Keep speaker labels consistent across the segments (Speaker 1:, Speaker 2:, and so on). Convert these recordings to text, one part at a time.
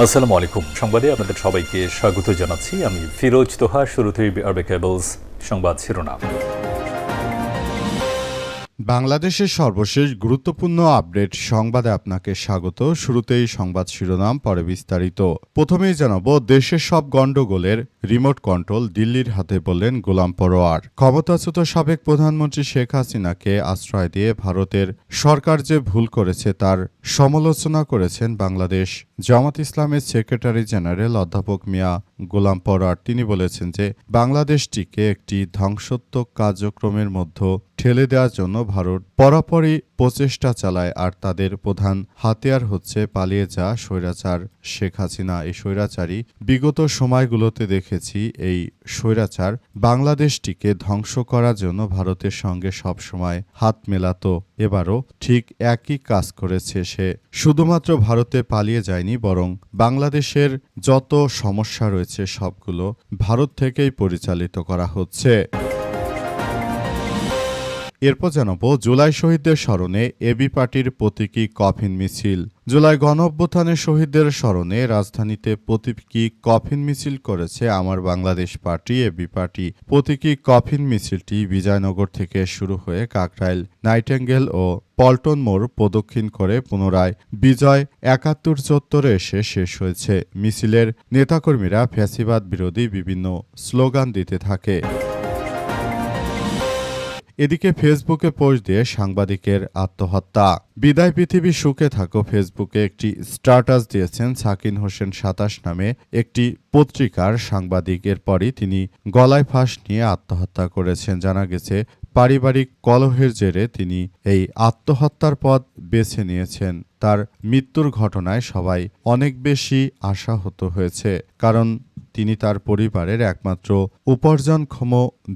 Speaker 1: আসসালামু আলাইকুম। সংবাদে আপনাদের সবাইকে স্বাগত জানাচ্ছি। আমি ফিরোজ তোহা। শুরুতেই আরবে কেবলস সংবাদ শিরোনাম।
Speaker 2: বাংলাদেশের সর্বশেষ গুরুত্বপূর্ণ আপডেট সংবাদে আপনাকে স্বাগত। শুরুতেই সংবাদ শিরোনাম, পরে বিস্তারিত। প্রথমেই জানাবো, দেশের সব গণ্ডগোলের রিমোট কন্ট্রোল দিল্লির হাতে বললেন গোলাম পরোয়ার। ক্ষমতাচ্যুত সাবেক প্রধানমন্ত্রী শেখ হাসিনাকে আশ্রয় দিয়ে ভারতের সরকার যে ভুল করেছে তার সমালোচনা করেছেন বাংলাদেশ জামাত ইসলামের সেক্রেটারি জেনারেল অধ্যাপক মিয়া গোলাম পরোয়ার। তিনি বলেছেন যে বাংলাদেশটিকে একটি ধ্বংসাত্মক কার্যক্রমের মধ্যে ঠেলে দেওয়ার জন্য ভারত পরাপরই প্রচেষ্টা চালায়, আর তাদের প্রধান হাতিয়ার হচ্ছে পালিয়ে যাওয়া স্বৈরাচার শেখ হাসিনা। এই স্বৈরাচারী বিগত সময়গুলোতে দেখেছি এই স্বৈরাচার বাংলাদেশটিকে ধ্বংস করার জন্য ভারতের সঙ্গে সবসময় হাত মেলাতো। এবারও ঠিক একই কাজ করেছে সে। শুধুমাত্র ভারতে পালিয়ে যায়নি, বরং বাংলাদেশের যত সমস্যা রয়েছে সবগুলো ভারত থেকেই পরিচালিত করা হচ্ছে। এরপর জানাবো, জুলাই শহীদদের স্মরণে এবি পার্টির প্রতীকী কফিন মিছিল। জুলাই গণঅভ্যুত্থানের শহীদদের স্মরণে রাজধানীতে প্রতীকী কফিন মিছিল করেছে আমার বাংলাদেশ পার্টি এবি পার্টি। প্রতীকী কফিন মিছিলটি বিজয়নগর থেকে শুরু হয়ে কাকরাইল, নাইটেঙ্গেল ও পল্টন মোড় প্রদক্ষিণ করে পুনরায় বিজয় ৭১ চত্বরে এসে শেষ হয়েছে। মিছিলের নেতাকর্মীরা ফ্যাসিবাদ বিরোধী বিভিন্ন স্লোগান দিতে থাকে। এদিকে ফেসবুকে পোস্ট দিয়ে সাংবাদিকের আত্মহত্যা। বিদায় পৃথিবী সুখে থাকো ফেসবুকে একটি স্ট্যাটাস দিয়েছেন সাকিন হোসেন ২৭ নামে একটি পত্রিকার সাংবাদিক। এরপরই তিনি গলায় ফাঁস নিয়ে আত্মহত্যা করেছেন। জানা গেছে পারিবারিক কলহের জেরে তিনি এই আত্মহত্যার পথ বেছে নিয়েছেন। তার মৃত্যুর ঘটনায় সবাই অনেক বেশি আশাহত হয়েছে, কারণ তিনি তার পরিবারের একমাত্র উপার্জনক্ষম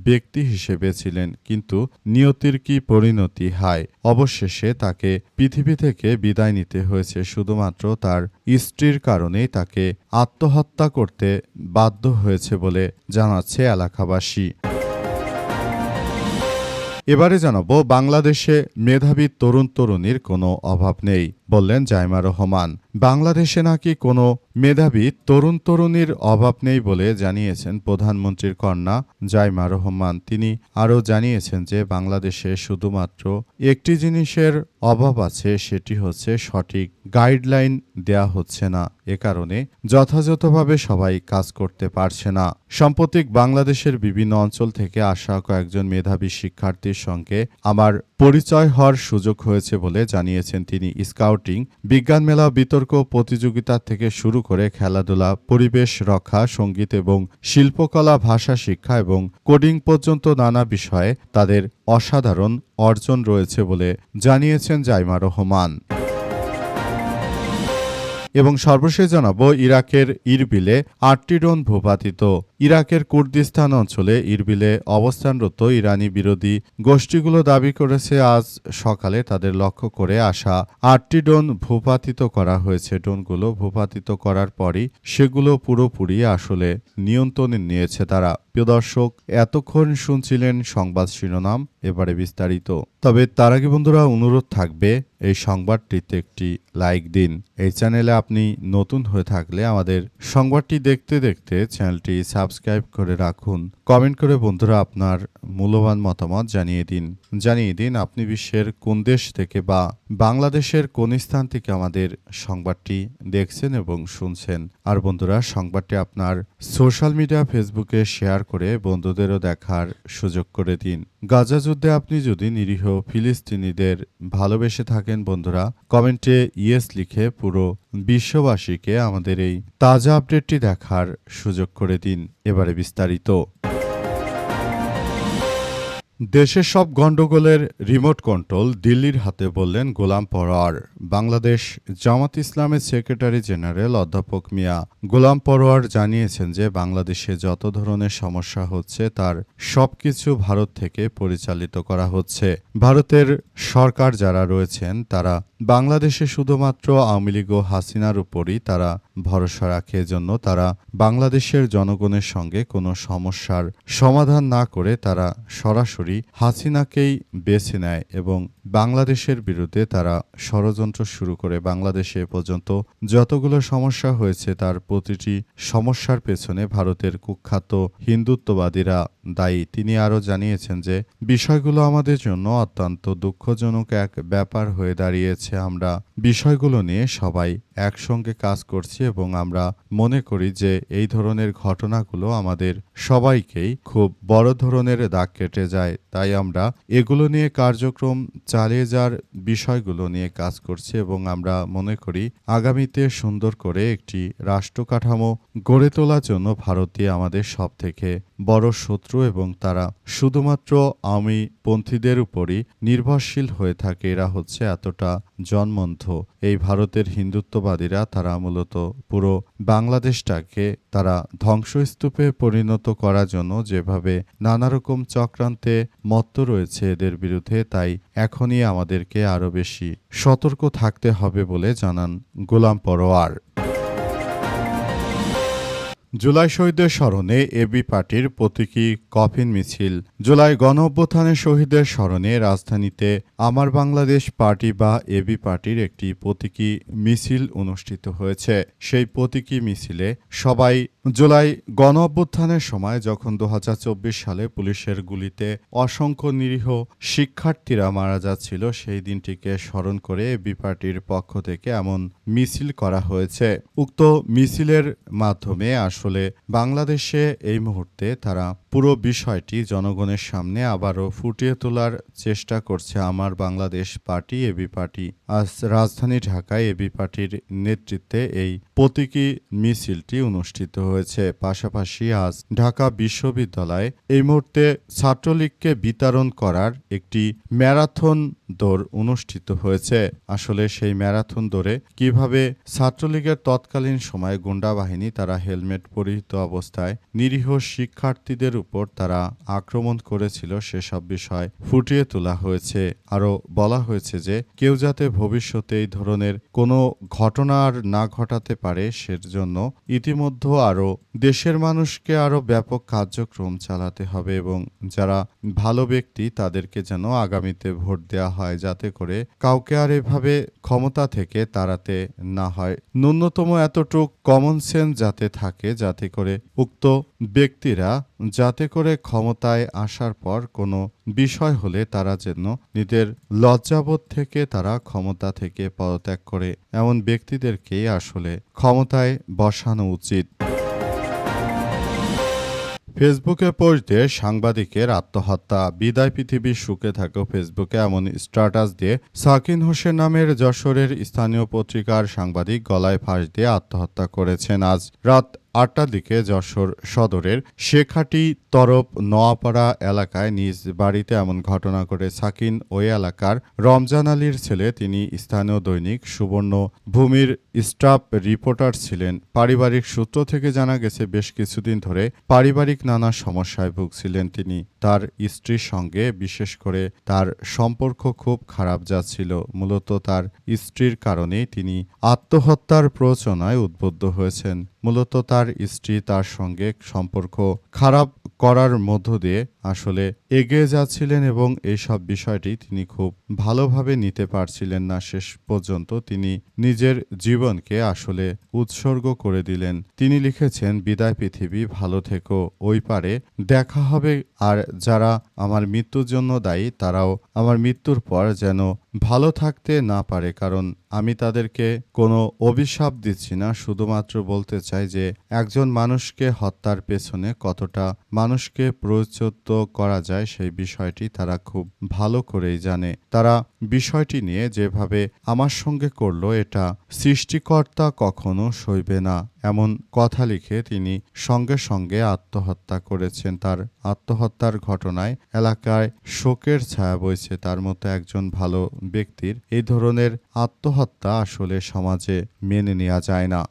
Speaker 2: ব্যক্তি হিসেবে ছিলেন। কিন্তু নিয়তির কি পরিণতি, হায়! অবশেষে তাকে পৃথিবী থেকে বিদায় নিতে হয়েছে শুধুমাত্র তার স্ত্রীর কারণেই তাকে আত্মহত্যা করতে বাধ্য হয়েছে বলে জানাচ্ছে এলাকাবাসী। এবারে জানাবো, বাংলাদেশে মেধাবী তরুণ তরুণীর কোনো অভাব নেই বললেন জাইমা রহমান। বাংলাদেশে নাকি কোনো মেধাবী তরুণ তরুণীর অভাব নেই বলে জানিয়েছেন প্রধানমন্ত্রীর কন্যা জাইমা রহমান। তিনি আরও জানিয়েছেন যে বাংলাদেশে শুধুমাত্র একটি জিনিসের অভাব আছে, সেটি হচ্ছে সঠিক গাইডলাইন দেয়া হচ্ছে না। এ কারণে যথাযথভাবে সবাই কাজ করতে পারছে না। সাম্প্রতিক বাংলাদেশের বিভিন্ন অঞ্চল থেকে আসা কয়েকজন মেধাবী শিক্ষার্থীর সঙ্গে আমার পরিচয় হওয়ার সুযোগ হয়েছে বলে জানিয়েছেন তিনি। স্কাউটিং, বিজ্ঞান মেলা, বিতর্ক প্রতিযোগিতা থেকে শুরু করে খেলাধুলা, পরিবেশ রক্ষা, সঙ্গীত এবং শিল্পকলা, ভাষা শিক্ষা এবং কোডিং পর্যন্ত নানা বিষয়ে তাদের অসাধারণ অর্জন রয়েছে বলে জানিয়েছেন জাইমা রহমান। এবং সর্বশেষ জানাবো, ইরাকের ইরবিলে ৮টি ড্রোন ভূপাতিত। ইরাকের কুর্দিস্তান অঞ্চলে ইরবিলে অবস্থানরত ইরানি বিরোধী গোষ্ঠীগুলো দাবি করেছে আজ সকালে তাদের লক্ষ্য করে আসা ৮টি ড্রোন ভূপাতিত করা হয়েছে। ড্রোনগুলো ভূপাতিত করার পরই সেগুলো পুরোপুরি আসলে নিয়ন্ত্রণে নিয়েছে তারা। প্রিয় দর্শক, এতক্ষণ শুনছিলেন সংবাদ শিরোনাম, এবারে বিস্তারিত। তবে তার আগে বন্ধুরা, অনুরোধ থাকবে এই সংবাদটিতে একটি লাইক দিন। এই চ্যানেলে আপনি নতুন হয়ে থাকলে আমাদের সংবাদটি দেখতে দেখতে চ্যানেলটি সাবস্ক্রাইব করে রাখুন। কমেন্ট করে বন্ধুরা আপনার মূল্যবান মতামত জানিয়ে দিন আপনি বিশ্বের কোন দেশ থেকে বা বাংলাদেশের কোন স্থান থেকে আমাদের সংবাদটি দেখছেন এবং শুনছেন। আর বন্ধুরা, সংবাদটি আপনার সোশ্যাল মিডিয়া ফেসবুকে শেয়ার করে বন্ধুদেরও দেখার সুযোগ করে দিন। গাজা যুদ্ধে আপনি যদি নিরীহ ফিলিস্তিনিদের ভালোবেসে থাকেন বন্ধুরা, কমেন্টে ইয়েস লিখে পুরো বিশ্ববাসীকে আমাদের এই তাজা আপডেটটি দেখার সুযোগ করে দিন। এবারে বিস্তারিত। দেশের সব গণ্ডগোলের রিমোট কন্ট্রোল দিল্লির হাতে বললেন গোলাম পরোয়ার। বাংলাদেশ জামাত ইসলামের সেক্রেটারি জেনারেল অধ্যাপক মিয়া গোলাম পরোয়ার জানিয়েছেন যে বাংলাদেশে যত ধরনের সমস্যা হচ্ছে তার সবকিছু ভারত থেকে পরিচালিত করা হচ্ছে। ভারতের সরকার যারা রয়েছেন তারা বাংলাদেশে শুধুমাত্র আওয়ামী লীগ ও হাসিনার উপরই তারা ভরসা রাখে। এজন্য তারা বাংলাদেশের জনগণের সঙ্গে কোনো সমস্যার সমাধান না করে তারা সরাসরি হাসিনাকেই বেছে নেয় এবং বাংলাদেশের বিরুদ্ধে তারা ষড়যন্ত্র শুরু করে বাংলাদেশে এ পর্যন্ত যতগুলো সমস্যা হয়েছে তার প্রতিটি সমস্যার পেছনে ভারতের কুখ্যাত হিন্দুত্ববাদীরা দায়ী। তিনি আরও জানিয়েছেন যে বিষয়গুলো আমাদের জন্য অত্যন্ত দুঃখজনক এক ব্যাপার হয়ে দাঁড়িয়েছে। আমরা বিষয়গুলো নিয়ে সবাই একসঙ্গে কাজ করছি এবং আমরা মনে করি যে এই ধরনের ঘটনাগুলো আমাদের সবাইকেই খুব বড় ধরনের দাগ কেটে যায়। তাই আমরা এগুলো নিয়ে কার্যক্রম চালিয়ে যাওয়ার বিষয়গুলো নিয়ে কাজ করছি এবং আমরা মনে করি আগামীতে সুন্দর করে একটি রাষ্ট্র কাঠামো গড়ে তোলার জন্য ভারতই আমাদের সবথেকে বড় শত্রু এবং তারা শুধুমাত্র আওয়ামী পন্থীদের উপরই নির্ভরশীল হয়ে থাকে। এরা হচ্ছে এতটা জন্মন্ধ। এই ভারতের হিন্দুত্ববাদীরা তারা মূলত পুরো বাংলাদেশটাকে তারা ধ্বংসস্তূপে পরিণত করার জন্য যেভাবে নানা রকম চক্রান্তে মত্ত রয়েছে এদের বিরুদ্ধে, তাই এখনই আমাদেরকে আরও বেশি সতর্ক থাকতে হবে বলে জানান গোলাম পরোয়ার। জুলাই শহীদদের স্মরণে এবি পার্টির প্রতীকী কফিন মিছিল। জুলাই গণঅভ্যুত্থানের শহীদদের স্মরণে রাজধানীতে আমার বাংলাদেশ পার্টি বা এবি পার্টির একটি প্রতীকী মিছিল অনুষ্ঠিত হয়েছে। সেই প্রতীকী মিছিলে সবাই জুলাই গণঅভ্যুত্থানের সময় যখন ২০২৪ সালে পুলিশের গুলিতে অসংখ্য নিরীহ শিক্ষার্থীরা মারা যাচ্ছিল সেই দিনটিকে স্মরণ করে এবি পার্টির পক্ষ থেকে এমন মিছিল করা হয়েছে। উক্ত মিছিলের মাধ্যমে আসলে বাংলাদেশে এই মুহূর্তে তারা পুরো বিষয়টি জনগণের সামনে আবারও ফুটিয়ে তোলার চেষ্টা করছে আমার বাংলাদেশ পার্টি এবি পার্টি। আজ রাজধানী ঢাকায় এবি পার্টির নেতৃত্বে এই প্রতীকী মিছিলটি অনুষ্ঠিত হয়েছে। পাশাপাশি আজ ঢাকা বিশ্ববিদ্যালয়ে এই মুহূর্তে ছাত্রলীগকে বিতরণ করার একটি ম্যারাথন দৌড় অনুষ্ঠিত হয়েছে। আসলে সেই ম্যারাথন দৌড়ে কিভাবে ছাত্রলীগের তৎকালীন সময়ে গুন্ডা বাহিনী তারা হেলমেট পরিহিত অবস্থায় নিরীহ শিক্ষার্থীদের উপর তারা আক্রমণ করেছিল সেসব বিষয় ফুটিয়ে তোলা হয়েছে। আরও বলা হয়েছে যে কেউ যাতে ভবিষ্যতে এই ধরনের কোনো ঘটনা আর না ঘটাতে পারে সেজন্য ইতিমধ্যে আরও দেশের মানুষকে আরও ব্যাপক কার্যক্রম চালাতে হবে এবং যারা ভালো ব্যক্তি তাদেরকে যেন আগামীতে ভোট দেওয়া হয় যাতে করে কাউকে আর এভাবে ক্ষমতা থেকে তাড়াতে না হয়। ন্যূনতম এতটুক কমন সেন্স যাতে থাকে যাতে করে উক্ত ব্যক্তিরা যাতে করে ক্ষমতায় আসার পর কোনো বিষয় হলে তারা যেন নিজের লজ্জাবোধ থেকে তারা ক্ষমতা থেকে পদত্যাগ করে এমন ব্যক্তিদেরকেই আসলে ক্ষমতায় বসানো উচিত। ফেসবুকে পোস্ট দিয়ে সাংবাদিকের আত্মহত্যা। বিদায় পৃথিবীর সুখে থাকো ফেসবুকে এমন স্ট্যাটাস দিয়ে সাকিন হোসেন নামের যশোরের স্থানীয় পত্রিকার সাংবাদিক গলায় ফাঁস দিয়ে আত্মহত্যা করেছেন। আজ রাত ৮টার দিকে যশোর সদরের শেখাটি তরফ নোয়াপাড়া এলাকায় নিজ বাড়িতে এমন ঘটনা ঘটে। সাকিন ওই এলাকার রমজান আলীর ছেলে। তিনি স্থানীয় দৈনিক সুবর্ণ ভূমির স্টাফ রিপোর্টার ছিলেন। পারিবারিক সূত্র থেকে জানা গেছে বেশ কিছুদিন ধরে পারিবারিক নানা সমস্যায় ভুগছিলেন তিনি। তার স্ত্রীর সঙ্গে বিশেষ করে তার সম্পর্ক খুব খারাপ যাচ্ছিল। মূলত তার স্ত্রীর কারণেই তিনি আত্মহত্যার প্ররোচনায় উদ্বুদ্ধ হয়েছেন। মূলত তার স্ত্রী তার সঙ্গে সম্পর্ক খারাপ করার মধ্য দিয়ে আসলে এগিয়ে যাচ্ছিলেন এবং এইসব বিষয়টি তিনি খুব ভালোভাবে নিতে পারছিলেন না। শেষ পর্যন্ত তিনি নিজের জীবনকে আসলে উৎসর্গ করে দিলেন। তিনি লিখেছেন, বিদায় পৃথিবী, ভালো থেকো, ওই পারে দেখা হবে। আর যারা আমার মৃত্যুর জন্য দায়ী তারাও আমার মৃত্যুর পর যেন ভালো থাকতে না পারে, কারণ আমি তাদেরকে কোনো অভিশাপ দিচ্ছি না। শুধুমাত্র বলতে চাই যে একজন মানুষকে হত্যার পেছনে কতটা মানুষকে প্রচ্যুত করা যায় সেই বিষয়টি তারা খুব ভালো করেই জানে। তারা বিষয়টি নিয়ে যেভাবে আমার সঙ্গে করলো এটা সৃষ্টিকর্তা কখনো সইবে না এমন কথা লিখে তিনি সঙ্গে সঙ্গে আত্মহত্যা করেছেন। তার আত্মহত্যার ঘটনায় এলাকায় শোকের ছায়া বইছে। তার মতো একজন ভালো ব্যক্তির এই ধরনের আত্মহত্যা আসলে সমাজে মেনে নেওয়া যায় না।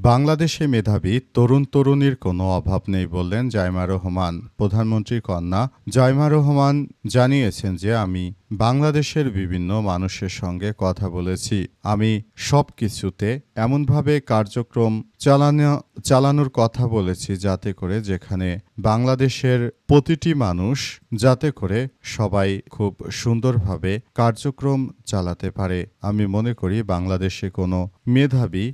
Speaker 2: বাংলাদেশে মেধাবী তরুণ তরুণীর কোনো অভাব নেই বললেন জাইমা রহমান। প্রধানমন্ত্রীর কন্যা জাইমা রহমান জানিয়েছেন যে আমি বাংলাদেশের বিভিন্ন মানুষের সঙ্গে কথা বলেছি। আমি সব কিছুতে এমনভাবে কার্যক্রম চালানোর কথা বলেছি যাতে করে যেখানে বাংলাদেশের প্রতিটি মানুষ যাতে করে সবাই খুব সুন্দরভাবে কার্যক্রম চালাতে পারে। আমি মনে করি বাংলাদেশে কোনো মেধাবী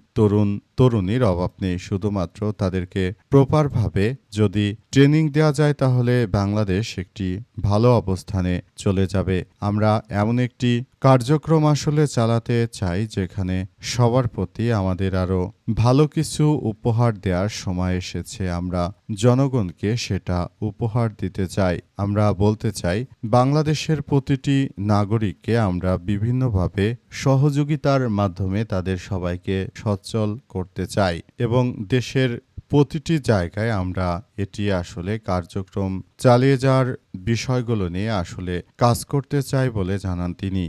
Speaker 2: তরুণীর অভাব নেই। শুধুমাত্র তাদেরকে প্রপারভাবে যদি ট্রেনিং দেওয়া যায় তাহলে বাংলাদেশ একটি ভালো অবস্থানে চলে যাবে। আমরা এমন একটি কার্যক্রম আসলে চালাতে চাই যেখানে সবার প্রতি আমাদের আরও ভালো কিছু উপহার দেওয়ার সময় এসেছে। আমরা জনগণকে সেটা উপহার দিতে চাই। আমরা বলতে চাই বাংলাদেশের প্রতিটি নাগরিককে আমরা বিভিন্নভাবে সহযোগিতার মাধ্যমে তাদের সবাইকে সচ্ছল করতে চাই এবং দেশের প্রতিটি জায়গায় আমরা এটি আসলে কার্যক্রম চালিয়ে যাওয়ার বিষয়গুলো নিয়ে আসলে কাজ করতে চাই বলে জানান তিনি।